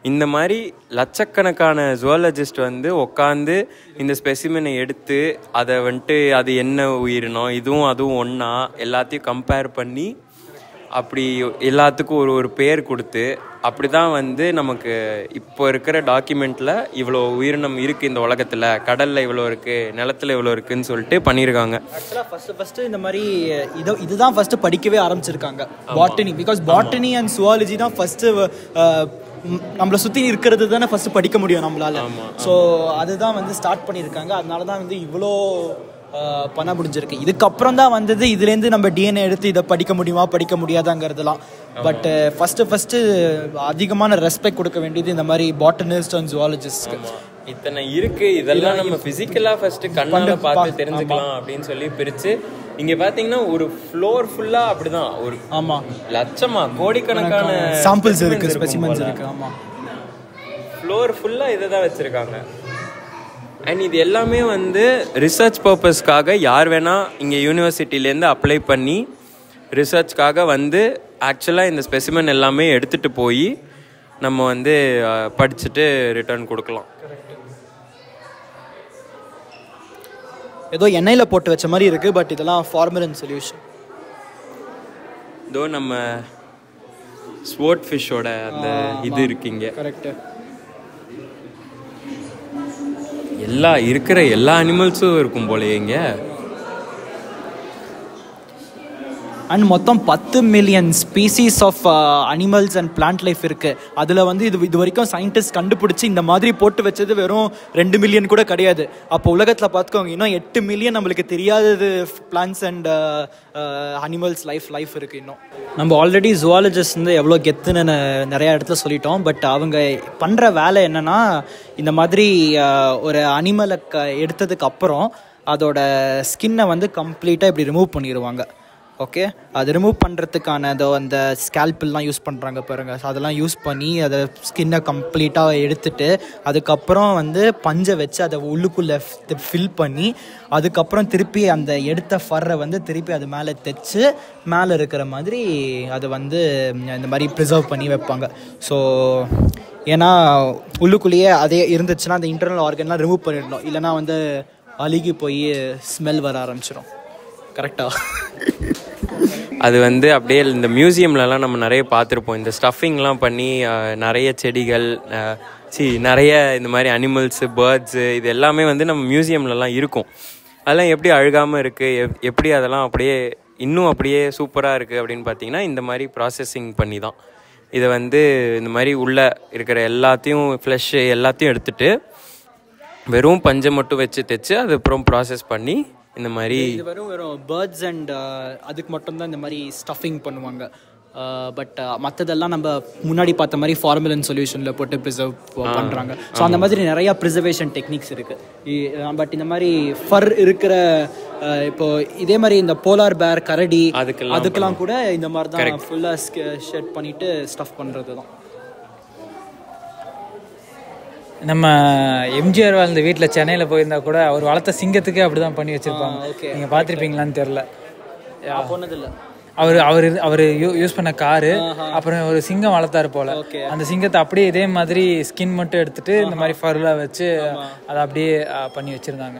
இந்த மாதிரி லட்சக்கணக்கான ஜுவாலஜிஸ்ட் வந்து உட்காந்து இந்த ஸ்பெசிமெனை எடுத்து அதை வந்துட்டு அது என்ன உயிரினம், இதுவும் அதுவும் ஒன்றா எல்லாத்தையும் கம்பேர் பண்ணி அப்படி எல்லாத்துக்கும் ஒரு பேர் கொடுத்து அப்படி தான் வந்து நமக்கு இப்போ இருக்கிற டாக்குமெண்ட்டில் இவ்வளோ உயிரினம் இருக்குது இந்த உலகத்தில், கடலில் இவ்வளோ இருக்குது, நிலத்தில் இவ்வளோ இருக்குதுன்னு சொல்லிட்டு பண்ணியிருக்காங்க. ஆக்சுவலாக ஃபஸ்ட்டு இந்த மாதிரி இதுதான் ஃபஸ்ட்டு படிக்கவே ஆரம்பிச்சிருக்காங்க, botany. Because botany and zoology தான் ஃபஸ்ட்டு நம்மளை சுற்றி இருக்கிறது தானே ஃபஸ்ட்டு படிக்க முடியும் நம்மளால். ஸோ அதுதான் வந்து ஸ்டார்ட் பண்ணியிருக்காங்க. அதனால தான் வந்து இவ்வளோ பண்ண முடிஞ்சிருக்கு. இதுக்கப்புறம் தான் வந்தது இதுலேருந்து நம்ம டிஎன்ஏ எடுத்து இதை படிக்க முடியுமா படிக்க முடியாதாங்கிறதுலாம். பட் ஃபஸ்ட்டு அதிகமான ரெஸ்பெக்ட் கொடுக்க வேண்டியது இந்த மாதிரி பாட்டனிஸ்ட் அண்ட் ஜுவாலஜிஸ்ட்க்கு. இத்தனை இருக்கு, இதெல்லாம் நம்ம பிசிக்கலா ஃபர்ஸ்ட் கண்ணால பார்த்து தெரிஞ்சுக்கலாம் அப்படின்னு சொல்லி பிரிச்சு இங்க பாத்தீங்கன்னா ஒரு ஃப்ளோர் ஃபுல்லா அப்படிதான் ஒரு லட்சமா கோடிக்கணக்கான சாம்பிள்ஸ் இருக்கு, ஸ்பெசிமென்ஸ் இருக்கு. ஆமா, ஃப்ளோர் ஃபுல்லா இதை தான் வச்சிருக்காங்க. அண்ட் இது எல்லாமே வந்து ரிசர்ச் பர்பஸ்க்காக யார் வேணா இங்கே யூனிவர்சிட்டிலேருந்து அப்ளை பண்ணி ரிசர்ச்காக வந்து ஆக்சுவலாக இந்த ஸ்பெசிமென் எல்லாமே எடுத்துகிட்டு போய் நம்ம வந்து படிச்சுட்டு ரிட்டர்ன் கொடுக்கலாம். ஏதோ எண்ணெயில் போட்டு வச்ச மாதிரி இருக்குது, பட் இதெல்லாம் ஃபார்மலின் சொல்யூஷன். இதோ நம்ம ஸ்வோர்ட் ஃபிஷ்ஷோட அந்த இது இருக்குங்க. கரெக்டு. எல்லா அனிமல்ஸும் இருக்கும் போலயே இங்க. அண்ட் மொத்தம் 10 million species of animals and plant life இருக்குது. அதில் வந்து இது வரைக்கும் சயின்டிஸ்ட் கண்டுபிடிச்சி இந்த மாதிரி போட்டு வச்சது வெறும் 2 மில்லியன் கூட கிடையாது. அப்போ உலகத்தில் பார்த்துக்கோங்க, இன்னும் 8 மில்லியன் நம்மளுக்கு தெரியாதது பிளான்ட்ஸ் அண்ட் அனிமல்ஸ் லைஃப் இருக்குது. இன்னும் நம்ம ஆல்ரெடி ஜுவாலஜிஸ்ட் வந்து எவ்வளோ கெத்துன்னு நிறையா இடத்துல சொல்லிட்டோம். பட் அவங்க பண்ணுற வேலை என்னென்னா, இந்த மாதிரி ஒரு அனிமலை எடுத்ததுக்கு அப்புறம் அதோட ஸ்கின்னை வந்து கம்ப்ளீட்டாக இப்படி ரிமூவ் பண்ணிடுவாங்க. ஓகே, அது ரிமூவ் பண்ணுறதுக்கான அந்த ஸ்கேல்பெல்லாம் யூஸ் பண்ணுறாங்க பாருங்கள். ஸோ அதெல்லாம் யூஸ் பண்ணி அதை ஸ்கின்னை கம்ப்ளீட்டாக எடுத்துட்டு அதுக்கப்புறம் வந்து பஞ்சை வச்சு அதை உள்ளுக்குள்ளே ஃபில் பண்ணி அதுக்கப்புறம் திருப்பி அந்த எடுத்த ஃபர்ரை வந்து திருப்பி அது மேலே தைச்சு மேலே இருக்கிற மாதிரி அதை வந்து இந்த மாதிரி ப்ரிசர்வ் பண்ணி வைப்பாங்க. ஸோ ஏன்னா உள்ளுக்குள்ளேயே அதே இருந்துச்சுன்னா அந்த இன்டர்னல் ஆர்கன்லாம் ரிமூவ் பண்ணிடணும், இல்லைனா வந்து அழுகி போய் ஸ்மெல் வர ஆரம்பிச்சிடும். கரெக்டாக அது வந்து அப்படியே இந்த மியூசியம்லலாம் நம்ம நிறைய பார்த்துருப்போம். இந்த ஸ்டஃபிங்லாம் பண்ணி நிறைய செடிகள் நிறைய இந்த மாதிரி அனிமல்ஸு பேர்ட்ஸு இது எல்லாமே வந்து நம்ம மியூசியம்லலாம் இருக்கும். அதெல்லாம் எப்படி அழுகாமல் இருக்குது, எப்படி அதெல்லாம் அப்படியே இன்னும் அப்படியே சூப்பராக இருக்குது அப்படின்னு பார்த்தீங்கன்னா இந்த மாதிரி ப்ராசஸிங் பண்ணி தான். இதை வந்து இந்த மாதிரி உள்ளே இருக்கிற எல்லாத்தையும் ஃப்ளஷ்ஷு எல்லாத்தையும் எடுத்துகிட்டு வெறும் பஞ்சை மட்டும் வச்சு தைச்சு அதுக்கப்புறம் ப்ராசஸ் பண்ணி இந்த மாதிரி வெறும் பேர்ட்ஸ் அண்ட் அதுக்கு மட்டும்தான் இந்த மாதிரி ஸ்டஃபிங் பண்ணுவாங்க. பட் மற்றதெல்லாம் நம்ம முன்னாடி பார்த்த மாதிரி ஃபார்முலன் சொல்யூஷனில் போட்டு ப்ரிசர்வ் பண்ணுறாங்க. ஸோ அந்த மாதிரி நிறையா ப்ரிசர்வேஷன் டெக்னிக்ஸ் இருக்குது. பட் இந்த மாதிரி ஃபர் இருக்கிற இப்போ இதே மாதிரி இந்த போலார் பேர் கரடி அதுக்கெல்லாம் கூட இந்த மாதிரி தான் ஃபுல்லாக ஷெட் பண்ணிவிட்டு ஸ்டஃப் பண்ணுறது தான். நம்ம எம்ஜிஆர் வாழ்ந்த வீட்டில் சென்னையில் போயிருந்தா கூட அவர் வளர்த்த சிங்கத்துக்கே அப்படி தான் பண்ணி வச்சுருப்பாங்க. நீங்கள் பார்த்துருப்பீங்களான்னு தெரில. போனதில்லை. அவர் யூஸ் பண்ண காரு, அப்புறம் ஒரு சிங்கம் வளர்த்தாரு போல. அந்த சிங்கத்தை அப்படியே இதே மாதிரி ஸ்கின் மட்டும் எடுத்துட்டு இந்த மாதிரி ஃபர்லாம் வச்சு அதை அப்படியே பண்ணி வச்சுருந்தாங்க.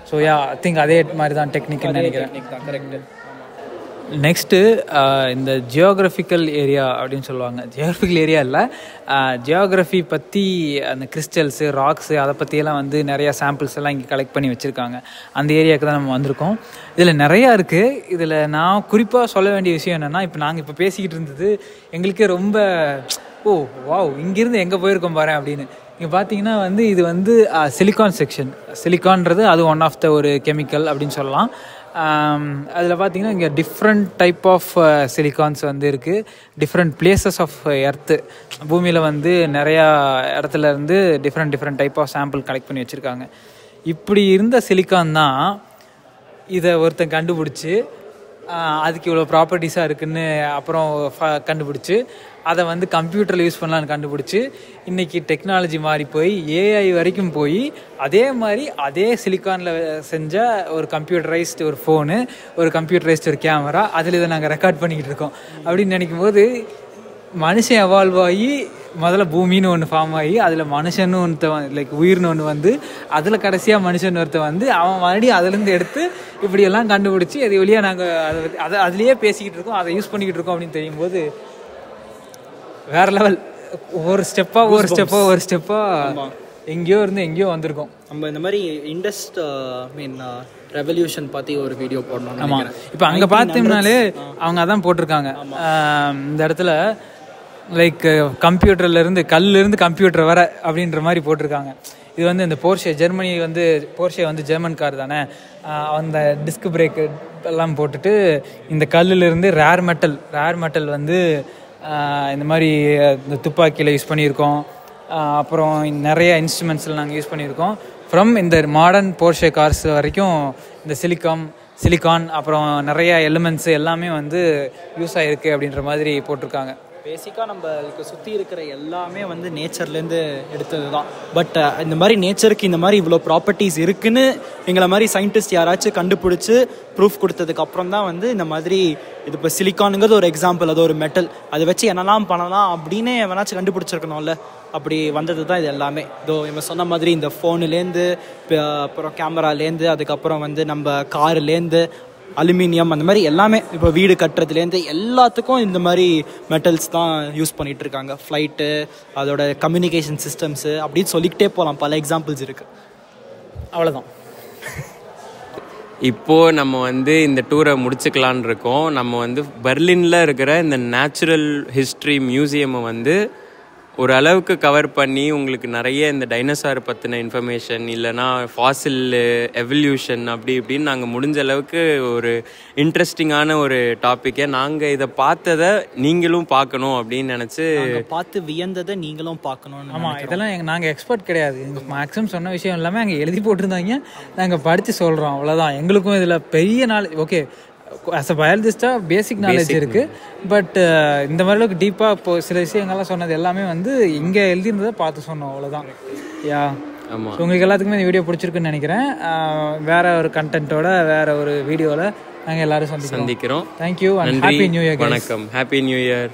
ஸோ ஐ திங்க் அதே மாதிரி தான் டெக்னிக்னு நினைக்கிறேன். கரெக்டு. நெக்ஸ்ட்டு இந்த ஜியோகிராஃபிக்கல் ஏரியா அப்படின்னு சொல்லுவாங்க. ஜியோகிராஃபிக்கல் ஏரியா இல்லை, ஜியோகிராஃபி பற்றி அந்த கிறிஸ்டல்ஸு ராக்ஸு அதை பற்றியெல்லாம் வந்து நிறையா சாம்பிள்ஸ் எல்லாம் இங்கே கலெக்ட் பண்ணி வச்சுருக்காங்க. அந்த ஏரியாவுக்கு தான் நம்ம வந்திருக்கோம். இதில் நிறையா இருக்குது. இதில் நான் குறிப்பாக சொல்ல வேண்டிய விஷயம் என்னென்னா, நாங்கள் பேசிக்கிட்டு இருந்தது எங்களுக்கே ரொம்ப வாவ் இங்கேருந்து எங்கே போயிருக்கோம் பாரு அப்படின்னு. இங்கே பார்த்தீங்கன்னா வந்து இது வந்து சிலிக்கான் செக்ஷன். சிலிக்கான்றது அது ஒன் ஆஃப் த ஒரு கெமிக்கல் அப்படின்னு சொல்லலாம். அதில் பார்த்திங்கன்னா இங்கே டிஃப்ரெண்ட் டைப் ஆஃப் சிலிக்கான்ஸ் வந்து இருக்குது. டிஃப்ரெண்ட் பிளேசஸ் ஆஃப் எர்த்து, பூமியில் வந்து நிறையா இடத்துல இருந்து different type of sample collect பண்ணி வச்சுருக்காங்க. இப்படி இருந்த சிலிக்கான் தான் இதை ஒருத்தன் கண்டுபிடிச்சி அதுக்கு இவ்வளோ ப்ராப்பர்ட்டிஸாக இருக்குதுன்னு அப்புறம் கண்டுபிடிச்சி அதை வந்து கம்ப்யூட்டரில் யூஸ் பண்ணலான்னு கண்டுபிடிச்சி இன்றைக்கி டெக்னாலஜி மாறி போய் ஏஐ வரைக்கும் போய் அதே மாதிரி அதே சிலிக்கானில் செஞ்ச ஒரு கம்ப்யூட்டரைஸ்டு ஒரு ஃபோனு, ஒரு கம்ப்யூட்டரைஸ்டு ஒரு கேமரா, அதில் இதை நாங்கள் ரெக்கார்ட் பண்ணிக்கிட்டு இருக்கோம். அப்படின்னு நினைக்கும் போது மனுஷன் எவால்வ் ஆகி முதல்ல பூமின்னு ஒன்று ஃபார்ம் ஆகி அதில் மனுஷன்னு ஒருத்தன் லைக் உயிர்னு ஒன்று வந்து அதில் கடைசியாக மனுஷன் ஒருத்தன் வந்து அவன் மறுபடியும் அதுலேருந்து எடுத்து இப்படியெல்லாம் கண்டுபிடிச்சி அது வழியாக நாங்கள் அதுலேயே பேசிக்கிட்டு இருக்கோம், அதை யூஸ் பண்ணிக்கிட்டு இருக்கோம் அப்படின்னு தெரியும் போது வேற லெவல். ஒரு ஸ்டெப்பாக எங்கேயோ இருந்து எங்கேயோ வந்திருக்கோம். நம்ம இந்த மாதிரி ரெவல்யூஷன் பற்றி ஒரு வீடியோ போடணும். ஆமாம், இப்போ அங்கே பார்த்தோம்னாலே அவங்க அதான் போட்டிருக்காங்க. இந்த இடத்துல லைக் கம்ப்யூட்டர்லேருந்து கல்லிருந்து கம்ப்யூட்டர் வர அப்படின்ற மாதிரி போட்டிருக்காங்க. இது வந்து இந்த போர்ஷே ஜெர்மனி வந்து போர்ஷே வந்து ஜெர்மன் கார் தானே, அந்த டிஸ்க் பிரேக் எல்லாம் போட்டுட்டு இந்த கல்லிலிருந்து ரேர் மெட்டல் வந்து இந்த மாதிரி இந்த துப்பாக்கியில் யூஸ் பண்ணியிருக்கோம். அப்புறம் நிறைய இன்ஸ்ட்ருமெண்ட்ஸில் நாங்கள் யூஸ் பண்ணியிருக்கோம். ஃப்ரம் இந்த மாடர்ன் போர்ஷே கார்ஸ் வரைக்கும் இந்த சிலிக்கான் அப்புறம் நிறைய எலிமெண்ட்ஸு எல்லாமே வந்து யூஸ் ஆகிருக்கு அப்படின்ற மாதிரி போட்டிருக்காங்க. பேசிக்காக நம்மளுக்கு சுற்றி இருக்கிற எல்லாமே வந்து நேச்சர்லேருந்து எடுத்தது தான். பட் இந்த மாதிரி நேச்சருக்கு இந்த மாதிரி இவ்வளோ ப்ராப்பர்ட்டிஸ் இருக்குன்னு எங்களை மாதிரி சயின்டிஸ்ட் யாராச்சும் கண்டுபிடிச்சி ப்ரூஃப் கொடுத்ததுக்கு அப்புறம் தான் வந்து இந்த மாதிரி இது இப்போ சிலிக்கானுங்கிறது ஒரு எக்ஸாம்பிள், அது ஒரு மெட்டல், அதை வச்சு என்னெல்லாம் பண்ணலாம் அப்படின்னு எவனாச்சும் கண்டுபிடிச்சிருக்கணும்ல, அப்படி வந்தது தான் இது எல்லாமே. இதோ இவன் சொன்ன மாதிரி இந்த ஃபோனுலேருந்து அப்புறம் கேமராலேருந்து அதுக்கப்புறம் வந்து நம்ம காருலேருந்து அலுமினியம் அந்த மாதிரி எல்லாமே இப்போ வீடு கட்டுறதுலேருந்து எல்லாத்துக்கும் இந்த மாதிரி மெட்டல்ஸ் தான் யூஸ் பண்ணிகிட்டு இருக்காங்க. ஃப்ளைட்டு, அதோட கம்யூனிகேஷன் சிஸ்டம்ஸு அப்படின்னு சொல்லிக்கிட்டே போகலாம், பல எக்ஸாம்பிள்ஸ் இருக்குது. அவ்வளோதான். இப்போது நம்ம வந்து இந்த டூரை முடிச்சுக்கலான் இருக்கோம். நம்ம வந்து பெர்லினில் இருக்கிற இந்த நேச்சுரல் ஹிஸ்ட்ரி மியூசியமை வந்து ஒரு அளவுக்கு கவர் பண்ணி உங்களுக்கு நிறைய இந்த டைனோசார் பற்றின இன்ஃபர்மேஷன் இல்லைனா ஃபாசில் எவல்யூஷன் அப்படி இப்படின்னு நாங்கள் முடிஞ்ச அளவுக்கு ஒரு இன்ட்ரெஸ்டிங்கான ஒரு டாப்பிக்கை நாங்கள் இதை பார்த்ததை நீங்களும் பார்க்கணும் அப்படின்னு நினச்சி பார்த்து வியந்ததை நீங்களும் பார்க்கணும். ஆமாம், இதெல்லாம் நாங்கள் எக்ஸ்பர்ட் கிடையாது. எங்கள் மேக்ஸிமம் சொன்ன விஷயம் எல்லாமே அங்கே எழுதி போட்டிருந்தாங்க, நாங்கள் படித்து சொல்கிறோம், அவ்வளோதான். எங்களுக்கும் இதில் பெரிய நாலேஜ், ஓகே ஆஸ் அ பயாலஜிஸ்டாக பேசிக் நாலேஜ் இருக்குது. பட் இந்த மாதிரி அளவுக்கு டீப்பாக இப்போ சில விஷயங்கள்லாம் சொன்னது எல்லாமே வந்து இங்கே எழுதியிருந்ததை பார்த்து சொன்னோம், அவ்வளோதான். யா ஆமாம், உங்களுக்கு எல்லாத்துக்குமே இந்த வீடியோ பிடிச்சிருக்குன்னு நினைக்கிறேன். வேற ஒரு கண்டென்ட்டோட வேற ஒரு வீடியோவில் நாங்கள் எல்லாரும் சந்திக்கிறோம். Thank you, thank you and happy new year. வணக்கம், ஹாப்பி நியூ இயர்.